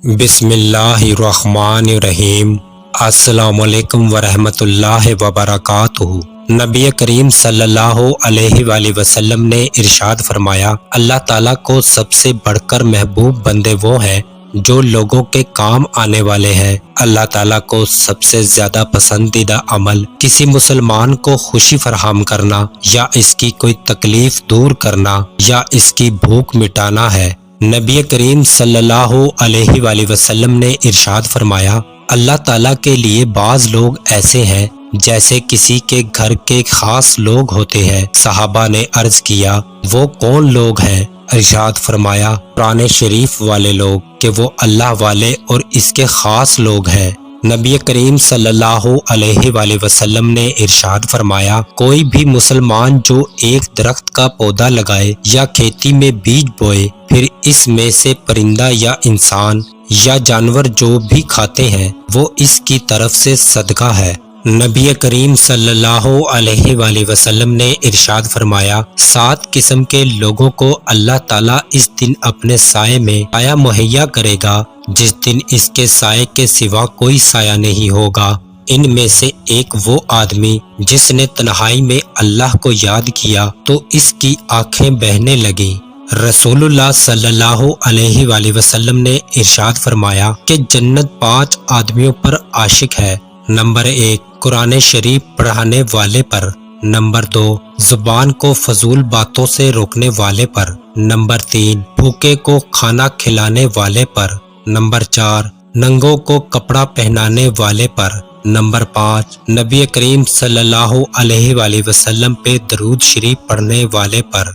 بسم اللہ الرحمن الرحیم۔ السلام علیکم ورحمۃ اللہ وبرکاتہ۔ نبی کریم صلی اللہ علیہ وآلہ وسلم نے ارشاد فرمایا، اللہ تعالیٰ کو سب سے بڑھ کر محبوب بندے وہ ہیں جو لوگوں کے کام آنے والے ہیں۔ اللہ تعالیٰ کو سب سے زیادہ پسندیدہ عمل کسی مسلمان کو خوشی فراہم کرنا یا اس کی کوئی تکلیف دور کرنا یا اس کی بھوک مٹانا ہے۔ نبی کریم صلی اللہ علیہ وآلہ وسلم نے ارشاد فرمایا، اللہ تعالیٰ کے لیے بعض لوگ ایسے ہیں جیسے کسی کے گھر کے خاص لوگ ہوتے ہیں۔ صحابہ نے عرض کیا، وہ کون لوگ ہیں؟ ارشاد فرمایا، قرآن شریف والے لوگ، کہ وہ اللہ والے اور اس کے خاص لوگ ہیں۔ نبی کریم صلی اللہ علیہ وآلہ وسلم نے ارشاد فرمایا، کوئی بھی مسلمان جو ایک درخت کا پودا لگائے یا کھیتی میں بیج بوئے، پھر اس میں سے پرندہ یا انسان یا جانور جو بھی کھاتے ہیں وہ اس کی طرف سے صدقہ ہے۔ نبی کریم صلی اللہ علیہ وآلہ وسلم نے ارشاد فرمایا، 7 قسم کے لوگوں کو اللہ تعالیٰ اس دن اپنے سائے میں سایہ مہیا کرے گا جس دن اس کے سائے کے سوا کوئی سایہ نہیں ہوگا۔ ان میں سے ایک وہ آدمی جس نے تنہائی میں اللہ کو یاد کیا تو اس کی آنکھیں بہنے لگیں۔ رسول اللہ صلی اللہ علیہ وآلہ وسلم نے ارشاد فرمایا کہ جنت 5 آدمیوں پر عاشق ہے۔ نمبر 1، قرآن شریف پڑھانے والے پر۔ نمبر 2، زبان کو فضول باتوں سے روکنے والے پر۔ نمبر 3، بھوکے کو کھانا کھلانے والے پر۔ نمبر 4، ننگوں کو کپڑا پہنانے والے پر۔ نمبر 5، نبی کریم صلی اللہ علیہ وآلہ وسلم پہ درود شریف پڑھنے والے پر۔